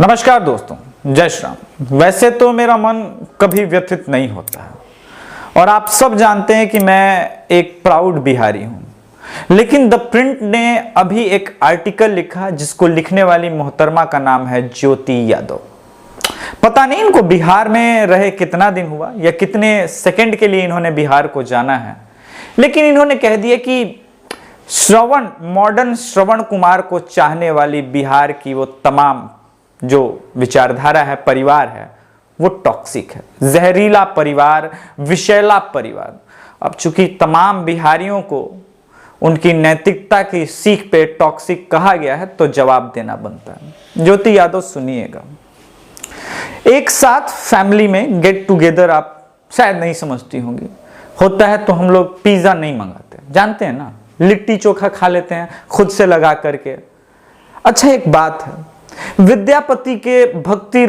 नमस्कार दोस्तों, जय श्री राम। वैसे तो मेरा मन कभी व्यथित नहीं होता है और आप सब जानते हैं कि मैं एक प्राउड बिहारी हूं, लेकिन द प्रिंट ने अभी एक आर्टिकल लिखा जिसको लिखने वाली मोहतरमा का नाम है ज्योति यादव। पता नहीं इनको बिहार में रहे कितना दिन हुआ या कितने सेकंड के लिए इन्होंने बिहार को जाना है, लेकिन इन्होंने कह दिया कि मॉडर्न श्रवण कुमार को चाहने वाली बिहार की वो तमाम जो विचारधारा है, परिवार है, वो टॉक्सिक है, जहरीला परिवार, विषैला परिवार। अब चूंकि तमाम बिहारियों को उनकी नैतिकता की सीख पे टॉक्सिक कहा गया है तो जवाब देना बनता है। ज्योति यादव सुनिएगा, एक साथ फैमिली में गेट टुगेदर आप शायद नहीं समझती होंगी, होता है तो हम लोग पिज्जा नहीं मंगाते, जानते हैं ना, लिट्टी चोखा खा लेते हैं खुद से लगा करके। अच्छा, एक बात है, विद्यापति के भक्ति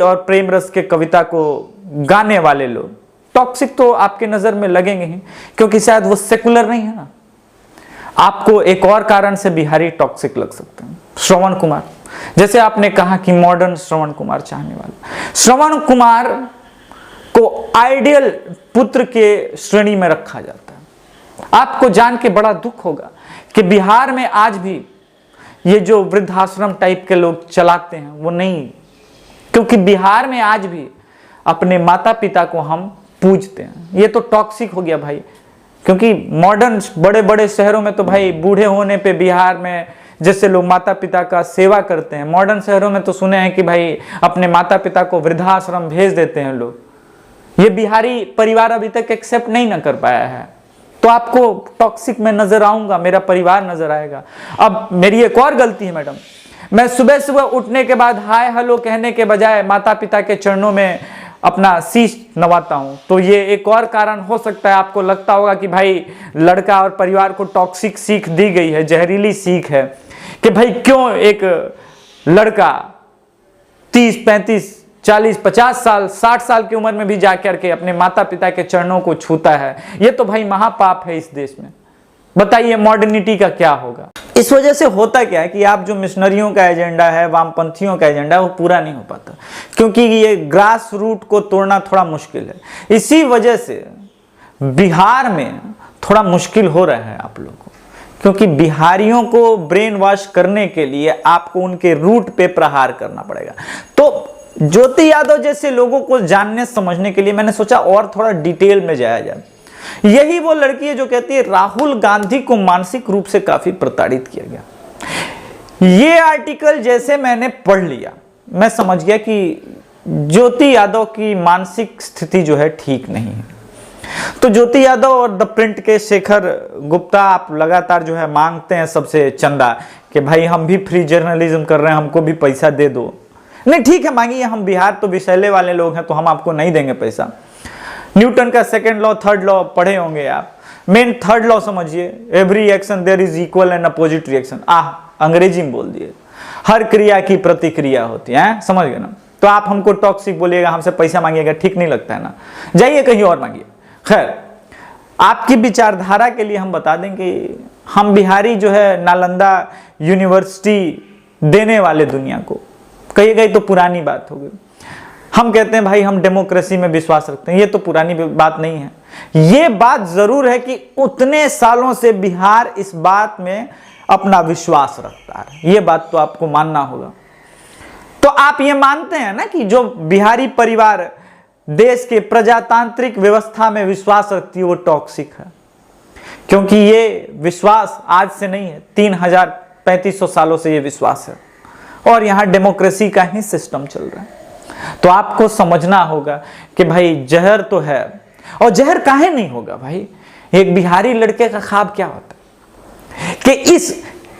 और प्रेम रस के कविता को गाने वाले लोग टॉक्सिक तो आपके नजर में लगेंगे ही, क्योंकि शायद वो सेकुलर नहीं है ना। आपको एक और कारण से बिहारी टॉक्सिक लग सकते हैं, श्रवण कुमार। जैसे आपने कहा कि मॉडर्न श्रवण कुमार चाहने वाले, श्रवण कुमार को आइडियल पुत्र के श्रेणी में रखा जाता है। आपको जान के बड़ा दुख होगा कि बिहार में आज भी ये जो वृद्धाश्रम टाइप के लोग चलाते हैं वो नहीं, क्योंकि बिहार में आज भी अपने माता पिता को हम पूजते हैं। ये तो टॉक्सिक हो गया भाई, क्योंकि मॉडर्न बड़े बड़े शहरों में तो भाई बूढ़े होने पे बिहार में जैसे लोग माता पिता का सेवा करते हैं, मॉडर्न शहरों में तो सुने हैं कि भाई अपने माता पिता को वृद्धाश्रम भेज देते हैं लोग। ये बिहारी परिवार अभी तक एक्सेप्ट नहीं ना कर पाया है, तो आपको टॉक्सिक में नजर आऊंगा, मेरा परिवार नजर आएगा। अब मेरी एक और गलती है मैडम, मैं सुबह सुबह उठने के बाद हाय हेलो कहने के बजाय माता पिता के चरणों में अपना शीश नवाता हूं, तो ये एक और कारण हो सकता है। आपको लगता होगा कि भाई लड़का और परिवार को टॉक्सिक सीख दी गई है, जहरीली सीख है कि भाई क्यों एक लड़का 30, 35, 40, 50 साल, 60 साल की उम्र में भी जाकर के अपने माता पिता के चरणों को छूता है। ये तो भाई महापाप है इस देश में। बताइए मॉडर्निटी का क्या होगा। इस वजह से होता क्या है कि आप जो मिशनरियों का एजेंडा है, वामपंथियों का एजेंडा है, वो पूरा नहीं हो पाता, क्योंकि ये ग्रास रूट को तोड़ना थोड़ा मुश्किल है। इसी वजह से बिहार में थोड़ा मुश्किल हो रहा है आप लोगों को, क्योंकि बिहारियों को ब्रेन वॉश करने के लिए आपको उनके रूट पे प्रहार करना पड़ेगा। तो ज्योति यादव जैसे लोगों को जानने समझने के लिए मैंने सोचा और थोड़ा डिटेल में जाया जाए। यही वो लड़की है जो कहती है राहुल गांधी को मानसिक रूप से काफी प्रताड़ित किया गया। ये आर्टिकल जैसे मैंने पढ़ लिया, मैं समझ गया कि ज्योति यादव की मानसिक स्थिति जो है ठीक नहीं है। तो ज्योति यादव और द प्रिंट के शेखर गुप्ता आप लगातार जो है मांगते हैं सबसे चंदा कि भाई हम भी फ्री जर्नलिज्म कर रहे हैं, हमको भी पैसा दे दो। नहीं, ठीक है, मांगिए, हम बिहार तो विषैले वाले लोग हैं तो हम आपको नहीं देंगे पैसा। न्यूटन का सेकंड लॉ, थर्ड लॉ पढ़े होंगे आप। मेन थर्ड लॉ समझिए, every action there is equal and opposite reaction. अंग्रेजी में बोल दिए, हर क्रिया की प्रतिक्रिया होती है, समझ गए ना। तो आप हमको टॉक्सिक बोलिएगा, हमसे पैसा मांगिएगा, ठीक नहीं लगता है ना, जाइए कहीं और मांगिए। खैर, आपकी विचारधारा के लिए हम बता दें कि हम बिहारी जो है नालंदा यूनिवर्सिटी देने वाले दुनिया को, कही गई तो पुरानी बात हो गई। हम कहते हैं भाई हम डेमोक्रेसी में विश्वास रखते हैं, ये तो पुरानी बात नहीं है। ये बात जरूर है कि उतने सालों से बिहार इस बात में अपना विश्वास रखता है, ये बात तो आपको मानना होगा। तो आप ये मानते हैं ना कि जो बिहारी परिवार देश के प्रजातांत्रिक व्यवस्था में विश्वास रखती है वो टॉक्सिक है, क्योंकि ये विश्वास आज से नहीं है, 3500 सालों से ये विश्वास है और यहां डेमोक्रेसी का ही सिस्टम चल रहा है। तो आपको समझना होगा कि भाई जहर तो है, और जहर काहे नहीं होगा भाई। एक बिहारी लड़के का ख्वाब क्या होता है कि इस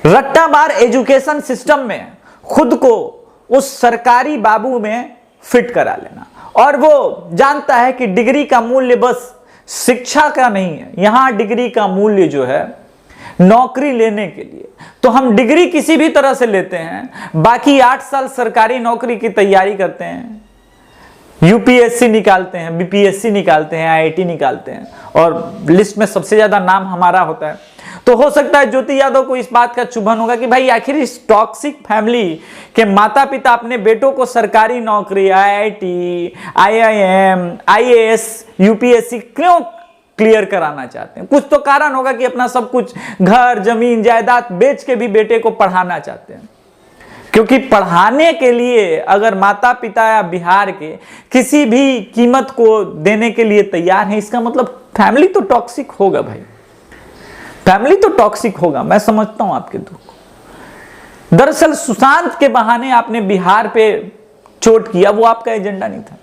रट्टामार एजुकेशन सिस्टम में खुद को उस सरकारी बाबू में फिट करा लेना, और वो जानता है कि डिग्री का मूल्य बस शिक्षा का नहीं है, यहां डिग्री का मूल्य जो है नौकरी लेने के लिए। तो हम डिग्री किसी भी तरह से लेते हैं, बाकी 8 साल सरकारी नौकरी की तैयारी करते हैं, यूपीएससी निकालते हैं, बीपीएससी निकालते हैं, आईआईटी निकालते हैं, और लिस्ट में सबसे ज्यादा नाम हमारा होता है। तो तो हो सकता है ज्योति यादव को इस बात का चुभन होगा कि भाई आखिर इस टॉक्सिक फैमिली के माता पिता अपने बेटों को सरकारी नौकरी, आईआईटी, आईआईएम, आईएएस, यूपीएससी क्यों क्लियर कराना चाहते हैं। कुछ तो कारण होगा कि अपना सब कुछ घर, जमीन, जायदाद बेच के भी बेटे को पढ़ाना चाहते हैं। क्योंकि पढ़ाने के लिए अगर माता पिता या बिहार के किसी भी कीमत को देने के लिए तैयार है, इसका मतलब फैमिली तो टॉक्सिक होगा भाई, फैमिली तो टॉक्सिक होगा। मैं समझता हूं आपके दुख को। दरअसल सुशांत के बहाने आपने बिहार पे चोट किया, वो आपका एजेंडा नहीं था।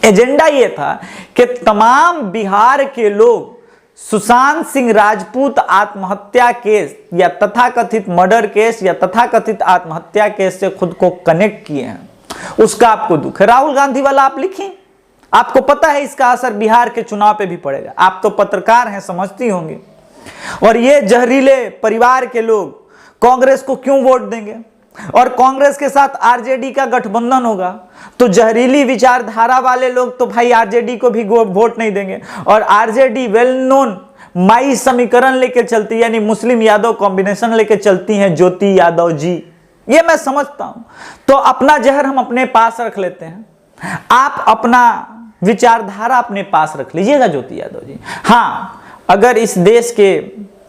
एजेंडा ये था कि तमाम बिहार के लोग सुशांत सिंह राजपूत आत्महत्या केस या तथाकथित मर्डर केस या तथाकथित आत्महत्या केस से खुद को कनेक्ट किए हैं, उसका आपको दुख है। राहुल गांधी वाला आप लिखें, आपको पता है इसका असर बिहार के चुनाव पे भी पड़ेगा। आप तो पत्रकार हैं, समझती होंगे। और ये जहरीले परिवार के लोग कांग्रेस को क्यों वोट देंगे, और कांग्रेस के साथ आरजेडी का गठबंधन होगा तो जहरीली विचारधारा वाले लोग तो भाई आरजेडी को भी वोट नहीं देंगे। और आरजेडी वेल नोन माई समीकरण लेके चलती है, यानी मुस्लिम यादव कॉम्बिनेशन लेके चलती हैं ज्योति यादव जी, ये मैं समझता हूं। तो अपना जहर हम अपने पास रख लेते हैं, आप अपना विचारधारा अपने पास रख लीजिएगा ज्योति यादव जी। हाँ, अगर इस देश के,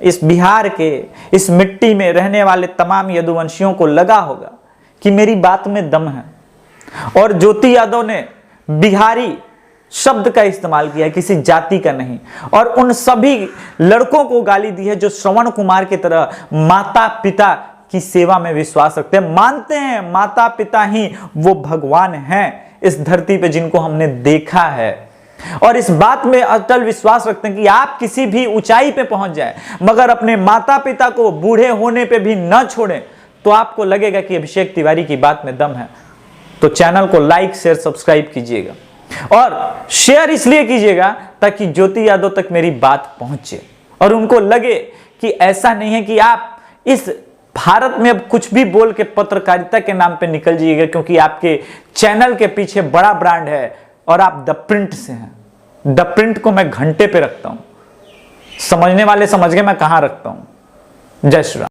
इस बिहार के, इस मिट्टी में रहने वाले तमाम यदुवंशियों को लगा होगा कि मेरी बात में दम है, और ज्योति यादव ने बिहारी शब्द का इस्तेमाल किया है, किसी जाति का नहीं, और उन सभी लड़कों को गाली दी है जो श्रवण कुमार की तरह माता पिता की सेवा में विश्वास रखते हैं, मानते हैं माता पिता ही वो भगवान हैं इस धरती पे जिनको हमने देखा है, और इस बात में अटल विश्वास रखते हैं कि आप किसी भी ऊंचाई पे पहुंच जाए मगर अपने माता पिता को बूढ़े होने पे भी न छोड़ें, तो आपको लगेगा कि अभिषेक तिवारी की बात में दम है। तो चैनल को लाइक, शेयर, सब्सक्राइब कीजिएगा, और शेयर इसलिए कीजिएगा ताकि ज्योति यादव तक मेरी बात पहुंचे और उनको लगे कि ऐसा नहीं है कि आप इस भारत में अब कुछ भी बोल के पत्रकारिता के नाम पे निकल जाइएगा, क्योंकि आपके चैनल के पीछे बड़ा ब्रांड है और आप द प्रिंट से हैं। द प्रिंट को मैं घंटे पे रखता हूं, समझने वाले समझ गए मैं कहां रखता हूं। जय श्री राम।